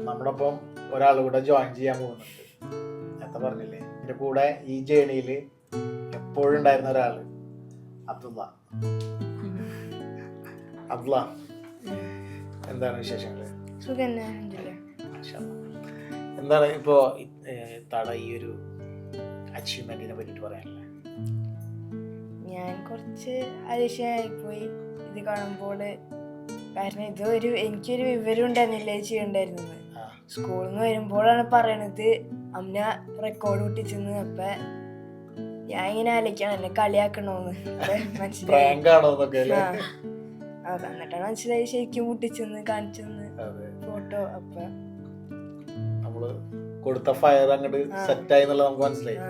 നമ്മടൊപ്പം ഒരാൾ കൂടെ ജോയിൻ ചെയ്യാൻ പോകുന്നുണ്ട്. നേരത്തെ പറഞ്ഞില്ലേ, എൻ്റെ കൂടെ ഈ ജേണിയിൽ എപ്പോഴും ഉണ്ടായിരുന്ന ഒരാള് അബ്ദുള്ള. അബ്ദുള്ള, എന്താണ് വിശേഷങ്ങള്? എന്താണ് ഇപ്പോ ഈ ഒരു അച്ചീവ്മെന്റിനെ പറ്റിട്ട് പറയാനല്ലേ? ഞാൻ കുറച്ച് അതിശയായിപ്പോയി ഇത് കാണുമ്പോൾ. കാരണം എനിക്കൊരു വിവരം ഉണ്ടായിരുന്നില്ല ഇത് ചെയ്യണ്ടായിരുന്നത്. സ്കൂളിൽ നിന്ന് വരുമ്പോഴാണ് പറയണത് അമ്മ റെക്കോർഡ് പൊട്ടിച്ചെന്ന്. അപ്പൊ ഞാൻ ഇങ്ങനെ ആലോചിക്കണം എന്നെ കളിയാക്കണോന്ന്. മനസ്സിലായി. എന്നിട്ടാണ് മനസ്സിലായി ശരിക്കും പൊട്ടിച്ചെന്ന് കാണിച്ചെന്ന് ഫോട്ടോ. അപ്പൊ നമ്മള് കൊടുത്ത ഫയർ അങ്ങോട്ട് സെറ്റ് ആയി എന്നുള്ളത് നമുക്ക് മനസ്സിലായി.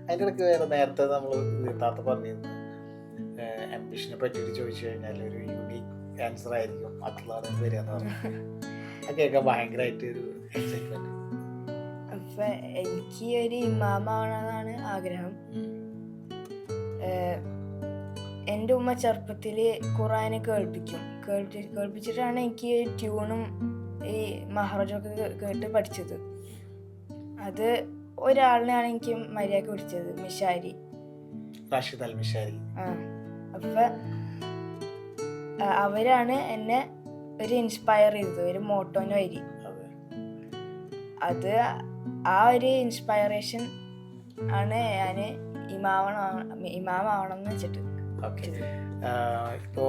അതിൻ്റെ ഇടയ്ക്ക് വേറെ നേരത്തെ നമ്മൾ താത്ത പറഞ്ഞിരുന്നു, ആംബിഷനെ പറ്റിയിട്ട് ചോദിച്ചു കഴിഞ്ഞാൽ ഒരു യൂണീക്ക് ആൻസർ ആയിരിക്കും അബ്ദുള്ളയുടെ വരിക എന്ന് പറഞ്ഞു. അത് കേൾക്കാൻ ഭയങ്കരമായിട്ട് ഒരു എക്സൈറ്റ്മെന്റ്. അപ്പൊ എനിക്ക് ഒരു ഇമാമാവണമെന്നാണ് ആഗ്രഹം. എൻ്റെ ഉമ്മ ചെറുപ്പത്തില് ഖുർആനെ കേൾപ്പിച്ചിട്ടാണ് എനിക്ക് ട്യൂണും ഈ മഹ്റജൊക്കെ കേട്ട് പഠിച്ചത്. അത് ഒരാളിനെയാണ് എനിക്ക് മര്യാദക്ക് പിടിച്ചത്, മിഷാരി, റാഷിദ് അൽ മിഷാരി. അപ്പൊ അവരാണ് എന്നെ ഒരു ഇൻസ്പയർ ചെയ്തത്, ഒരു മോട്ടോന് വരി. അത് ആ ഒരു ഇൻസ്പയറേഷൻ ആണ് ഞാൻ ഇമാമാവണം എന്ന് വെച്ചിട്ട്. ഇപ്പോ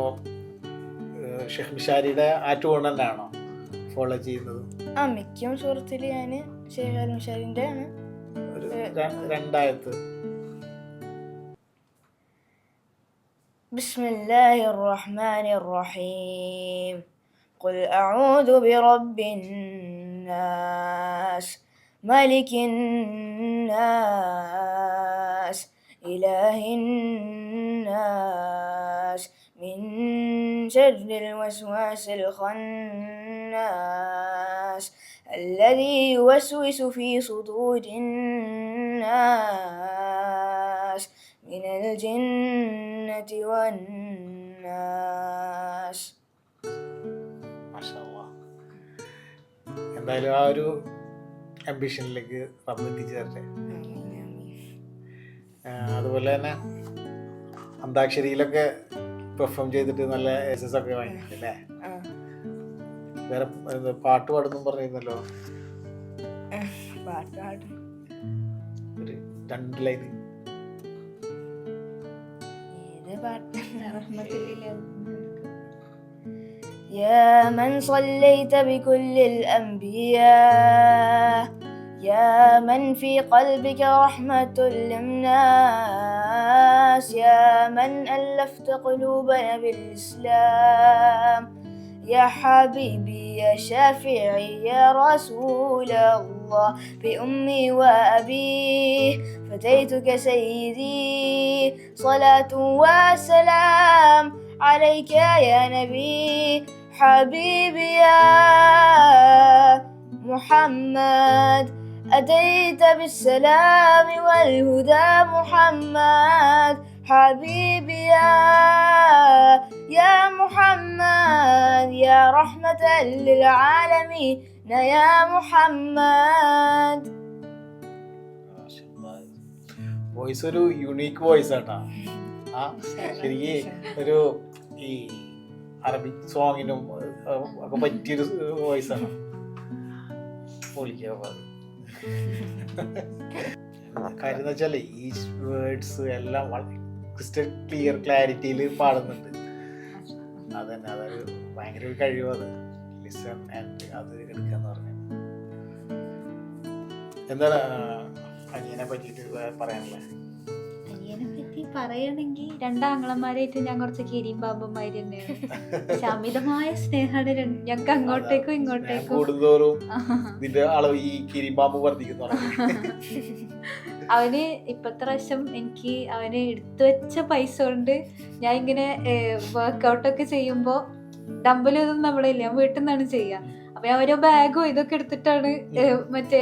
ഷെയ്ഖ് മിഷാരിയുടെ ആ ട്യൂൺ തന്നെയാണോ ഫോളോ ചെയ്യുന്നത്? മിക്ക സുഹൃത്തില് ഞാൻ ഷെയ്ഖ് അൽ മിഷാരിന്റെ ആണ്. രണ്ടായത്ത് ബിസ്മില്ലാഹിർ റഹ്മാനിർ റഹീം ഖുൽ അഊദു ബിറബ്ബിൻ നാസ് മലിക്കിൻ നാസ് ഇലാഹിൻ നാസ് മിൻ ശർരിൽ വസ്വാസിൽ ഖന്നാസ് الذي يوسوس في صدور الناس من الجنة والناس. മാഷാഅല്ലാഹ്. എന്തായാലും ആ ഒരു ആംബിഷനിലേക്ക് റബ്ബ് എത്തിച്ചു തരട്ടെ. അതുപോലെ തന്നെ അന്താക്ഷരിയിലൊക്കെ പെർഫോം ചെയ്തിട്ട് നല്ല എസ്എസ് ഒക്കെ വാങ്ങിയിട്ടില്ലേ? വേറെ പാട്ട് പാടുന്നു പറഞ്ഞിരുന്നല്ലോ, ഒരു 2 ലൈൻ. يا من صليت بكل الأنبياء يا من في قلبك رحمة للناس يا من ألفت قلوبنا بالإسلام يا حبيبي يا شافعي يا رسول الله بأمي وأبيه فديتك سيدي صلاة وسلام عليك يا نبي حبيبي يا محمد أتيت بالسلام والهدى محمد حبيبي يا محمد يا رحمة للعالمين يا محمد. വോയിസ് ഒരു യുണീക്ക് വോയിസ് ആട്ടാ. ശരിക്ക് ഒരു ഈ അറബിക് സോങ്ങിനും ഒക്കെ പറ്റിയൊരു വോയിസ് ആണ്. കാര്യം എന്ന് വെച്ചാൽ ഈ വേർഡ്സ് എല്ലാം വളരെ ക്രിസ്റ്റൽ ക്ലിയർ ക്ലാരിറ്റിയിൽ പാടുന്നുണ്ട്. അതന്നെ, അതൊരു ഭയങ്കര ഒരു കഴിവ്. അത് ലിസൺ ആൻഡ് അത് എടുക്കാന്ന് പറഞ്ഞു. എന്താണ് അനിയനെ പറ്റിയിട്ട് പറയാനുള്ളത്? അനിയനെ പറ്റി പറയണെങ്കിൽ 2 ആങ്ങളമാരായിട്ട് ഞാൻ കുറച്ച് കിരീമ്പാമ്പന്മാര് തന്നെയാണ്. പക്ഷെ അമിതമായ സ്നേഹമാണ് ഞങ്ങൾക്ക് അങ്ങോട്ടേക്കും ഇങ്ങോട്ടേക്കും. കൂടുന്തോറും ഇതിന്റെ അളവ് ഈ കിരീമ്പാമ്പ് വർദ്ധിക്കുന്നു. അവന് ഇപ്പത്തെ പ്രാവശ്യം എനിക്ക് അവന് എടുത്തു വെച്ച പൈസ കൊണ്ട് ഞാൻ ഇങ്ങനെ വർക്കൗട്ടൊക്കെ ചെയ്യുമ്പോ ഡംബലും ഇതൊന്നും നമ്മളില്ല, ഞാൻ വീട്ടിൽ നിന്നാണ് ചെയ്യാ. അപ്പൊ ഞാൻ ഓരോ ബാഗും ഇതൊക്കെ എടുത്തിട്ടാണ് മറ്റേ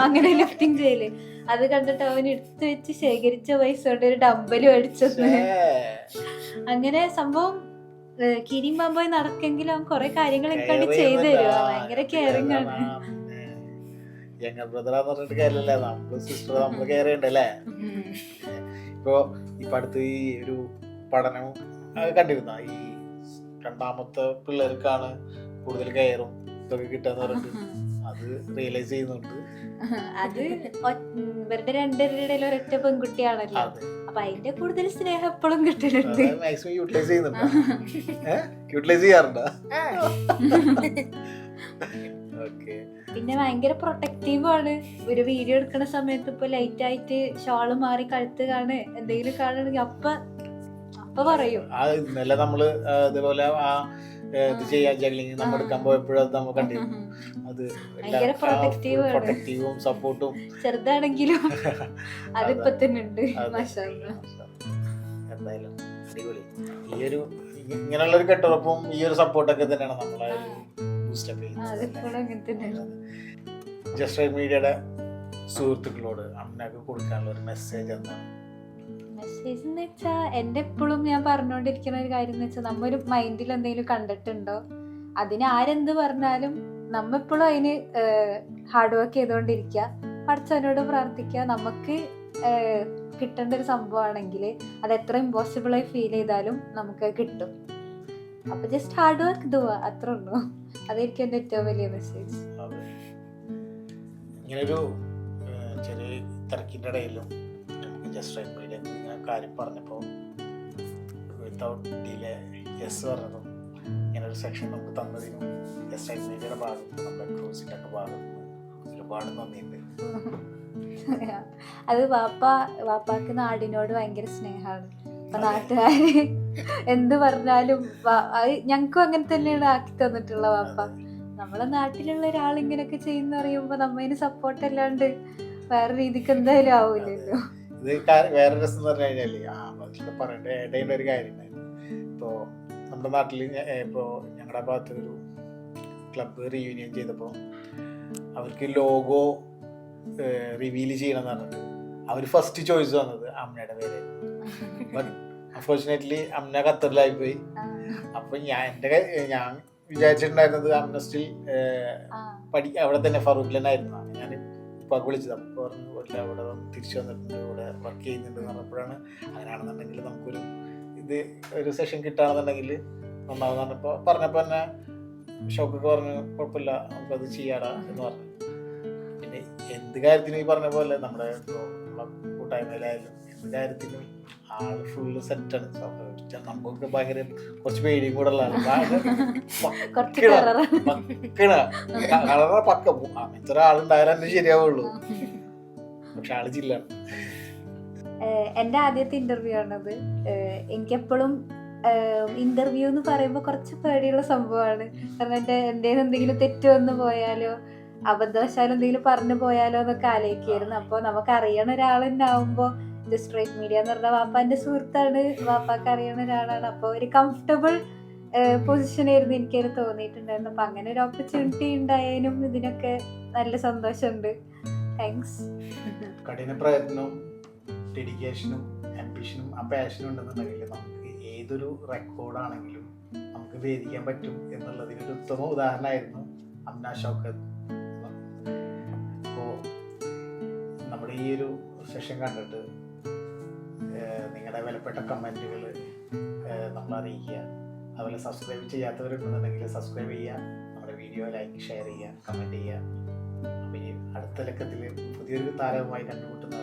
അങ്ങനെ ലിഫ്റ്റിംഗ് ചെയ്യല്. അത് കണ്ടിട്ട് അവൻ എടുത്തു വെച്ച് ശേഖരിച്ച പൈസ കൊണ്ട് ഒരു ഡംബല് മേടിച്ചത്. അങ്ങനെ സംഭവം കിരിയും പാമ്പോയി നടക്കെങ്കിലും അവൻ കുറെ കാര്യങ്ങൾ എനിക്ക് വേണ്ടി ചെയ്തു തരും. ഭയങ്കര കെയറിങ് ആണ്. യങ്ങർ ബ്രദറാന്ന് പറഞ്ഞിട്ട് കാര്യമില്ല, നമ്മള് സിസ്റ്റർ നമ്മള് കെയർ ചെയ്യണ്ടല്ലേ. ഇപ്പൊ അടുത്ത് ഈ ഒരു പഠനം കണ്ടിരുന്ന ഈ രണ്ടാമത്തെ പിള്ളേർക്കാണ് കൂടുതൽ കെയറും ഇതൊക്കെ കിട്ടാന്ന് പറഞ്ഞിട്ട് അത് റിയലൈസ് ചെയ്യുന്നുണ്ട്. അത് ഇവരുടെ രണ്ടുപേരുടെ ഇടയിൽ ഒരൊറ്റ പെൺകുട്ടിയാണല്ലോ, അപ്പൊ അതിന്റെ കൂടുതൽ സ്നേഹം എപ്പോഴും കിട്ടുന്നുണ്ട്. മാക്സിമം യൂട്ടിലൈസ് ചെയ്യുന്നുണ്ട്. യൂട്ടിലൈസ് ചെയ്യാറുണ്ടോ? പിന്നെ ഭയങ്കര പ്രൊട്ടക്റ്റീവ് ആണ്. ഒരു വീഡിയോ എടുക്കുന്ന സമയത്ത് ഇപ്പൊ ലൈറ്റ് ആയിട്ട് ഷോള് മാറി കഴുത്ത് കാണ് എന്തെങ്കിലും കാണുകയാണെങ്കിൽ അപ്പൊ പറയും. ഇന്നലെ നമ്മള് ഇതുപോലെ ഇത് ചെയ്യാൻ ജഗ്ലിങ് നമ്മൾ എടുക്കാൻ പോയപ്പോഴും അത് നമ്മൾ കണ്ടിരുന്നു. അത് ഭയങ്കര പ്രൊട്ടക്റ്റീവും സപ്പോർട്ടും ചെറുതാണെങ്കിലും അതിപ്പോ തന്നെ ഉണ്ട്. എന്തായാലും അടിപൊളി. ഈ ഒരു ഇങ്ങനെയുള്ള ഒരു കെട്ടുറപ്പും ഈ ഒരു സപ്പോർട്ടൊക്കെ തന്നെയാണ് നമ്മളെ ബൂസ്റ്റപ്പ് ചെയ്യുന്നത്. ജസ്റ്റ് റൈറ്റ് മീഡിയയുടെ സുഹൃത്തുക്കളോട് അമ്മക്ക് കൊടുക്കാനുള്ള ഒരു മെസ്സേജ് എന്താണ്? മെസ്സേജ് എന്ന് വെച്ചാ എന്റെ എപ്പോഴും ഞാൻ പറഞ്ഞുകൊണ്ടിരിക്കുന്ന ഒരു കാര്യം എന്ന് വെച്ചാൽ നമ്മൊരു മൈൻഡിൽ എന്തെങ്കിലും കണ്ടിട്ടുണ്ടോ, അതിന് ആരെന്ത് പറഞ്ഞാലും നമ്മ എപ്പോഴും അതിന് ഹാർഡ് വർക്ക് ചെയ്തുകൊണ്ടിരിക്കുക, പഠിച്ചവനോട് പ്രാർത്ഥിക്കുക. നമുക്ക് കിട്ടേണ്ട ഒരു സംഭവമാണെങ്കിൽ അത് എത്ര ഇമ്പോസിബിൾ ആയി ഫീൽ ചെയ്താലും നമുക്ക് കിട്ടും. അപ്പൊ ജസ്റ്റ് ഹാർഡ് വർക്ക് ഇതുവാ, അത്ര ഉള്ളൂ. അതായിരിക്കും എന്റെ ഏറ്റവും വലിയ മെസ്സേജ്. ഇങ്ങനൊരു ചെറിയ തിരക്കിന്റെ ഇടയിലും ജസ്റ്റ് റൈറ്റ് മീഡിയ ഇങ്ങനെ കാര്യം പറഞ്ഞപ്പോൾ വിത്തൗട്ട് ഡിലേ യെസ് പറഞ്ഞതും ഇങ്ങനൊരു സെക്ഷൻ നമുക്ക് തന്നതിനും ജസ്റ്റ് റൈറ്റ് മീഡിയയുടെ ഭാഗത്ത് നമ്മുടെ ക്രൂസിൻ്റെ ഒക്കെ ഭാഗത്ത് ഒരുപാട് നന്ദിയുണ്ട്. അത് വാപ്പാക്ക് നാടിനോട് ഭയങ്കര സ്നേഹമാണ്. അപ്പൊ നാട്ടുകാര് എന്ത് പറഞ്ഞാലും ഞങ്ങൾക്കും അങ്ങനെ തന്നെയാണ് ആക്കി തന്നിട്ടുള്ള വാപ്പ. നമ്മളെ നാട്ടിലുള്ള ഒരാൾ ഇങ്ങനെയൊക്കെ ചെയ്യുന്ന പറയുമ്പോ നമ്മതിന് സപ്പോർട്ട് അല്ലാണ്ട് വേറെ രീതിക്ക് എന്തായാലും ആവൂലല്ലോ. ഇത് വേറെ രസം എന്ന് പറഞ്ഞു കഴിഞ്ഞാല് പറയേണ്ട ഇടേണ്ട ഒരു കാര്യം. ഇപ്പോൾ നമ്മുടെ നാട്ടിൽ ഇപ്പോൾ ഞങ്ങളുടെ ഭാഗത്ത് ഒരു ക്ലബ്ബ് റീയൂണിയൻ ചെയ്തപ്പോൾ അവർക്ക് ലോഗോ റിവീൽ ചെയ്യണം എന്ന് പറഞ്ഞിട്ട് അവർ ഫസ്റ്റ് ചോയ്സ് വന്നത് അമ്മയുടെ പേര്. ബട്ട് അൺഫോർച്ചുനേറ്റ്ലി അമ്മ ഖത്തറിലായി പോയി. അപ്പൊ ഞാൻ വിചാരിച്ചിട്ടുണ്ടായിരുന്നത് അമ്മ സ്റ്റിൽ അവിടെ തന്നെ ഫറൂഖിലായിരുന്നു. ഞാൻ ഉപ്പാക്ക് വിളിച്ചത്. അപ്പോൾ പറഞ്ഞു അവിടെ തിരിച്ചു വന്നിട്ടുണ്ട്, ഇവിടെ വർക്ക് ചെയ്യുന്നുണ്ട് എന്ന് പറഞ്ഞപ്പോഴാണ് അങ്ങനെയാണെന്നുണ്ടെങ്കിൽ നമുക്കൊരു ഒരു സെഷൻ കിട്ടുകയാണെന്നുണ്ടെങ്കിൽ നന്നാവുന്ന പറഞ്ഞപ്പോൾ തന്നെ ഷോക്കൊക്കെ പറഞ്ഞു കുഴപ്പമില്ല നമുക്കത് ചെയ്യാടാ എന്ന് പറഞ്ഞു. പിന്നെ എന്ത് കാര്യത്തിനും ഈ പറഞ്ഞ പോലെ നമ്മുടെ കൂട്ടായ്മയിലായാലും എന്ത് കാര്യത്തിനും ആള് ഫുള്ള് സെറ്റാണ്. നമുക്ക് ഭയങ്കര കുറച്ച് പേടിയും കൂടെ ഉള്ള പക്ക അങ്ങനത്തെ ഒരാളുണ്ടായാലും തന്നെ ശരിയാവുള്ളൂ. പക്ഷെ ആള് ജില്ലാണ്. എന്റെ ആദ്യത്തെ ഇന്റർവ്യൂ ആണത്. എനിക്കെപ്പോഴും ഇന്റർവ്യൂ എന്ന് പറയുമ്പോൾ കുറച്ച് പേടിയുള്ള സംഭവമാണ്. കാരണം എന്റെ എന്തെങ്കിലും തെറ്റ് വന്നു പോയാലോ അബദ്ധവശാലും എന്തെങ്കിലും പറഞ്ഞു പോയാലോ എന്നൊക്കെ ആലോചിക്കായിരുന്നു. അപ്പൊ നമുക്ക് അറിയണ ഒരാളെന്നാവുമ്പോ ജസ്റ്റ് റൈറ്റ് മീഡിയ എന്ന് പറഞ്ഞാൽ വാപ്പാന്റെ സുഹൃത്താണ്, വാപ്പാക്ക് അറിയണ ഒരാളാണ്. അപ്പൊ ഒരു കംഫർട്ടബിൾ പൊസിഷനായിരുന്നു എനിക്കത് തോന്നിയിട്ടുണ്ടായിരുന്നു. അപ്പൊ അങ്ങനെ ഒരു ഓപ്പർച്യൂണിറ്റി ഉണ്ടായതിനും ഇതിനൊക്കെ നല്ല സന്തോഷമുണ്ട്. താങ്ക്സ്. കഠിന പ്രയത്നവും ഡെഡിക്കേഷനും ആംബിഷനും ആ പാഷനും ഉണ്ടെന്നുണ്ടെങ്കിൽ നമുക്ക് ഏതൊരു റെക്കോർഡാണെങ്കിലും നമുക്ക് ഭേദിക്കാൻ പറ്റും എന്നുള്ളതിനൊരു ഉത്തമ ഉദാഹരണമായിരുന്നു അംന ഷൗക്കത്ത്. അപ്പോൾ നമ്മുടെ ഈ ഒരു സെഷൻ കണ്ടിട്ട് നിങ്ങളുടെ വിലപ്പെട്ട കമൻറ്റുകൾ നമ്മൾ അറിയിക്കുക. അതുപോലെ സബ്സ്ക്രൈബ് ചെയ്യാത്തവരുണ്ടെന്നുണ്ടെങ്കിൽ സബ്സ്ക്രൈബ് ചെയ്യുക, നമ്മുടെ വീഡിയോ ലൈക്ക് ഷെയർ ചെയ്യുക, കമൻറ്റ് ചെയ്യുക. അപ്പോൾ ഈ അടുത്ത ലക്കത്തിൽ പുതിയൊരു താരവുമായി കണ്ടുമുട്ടുന്ന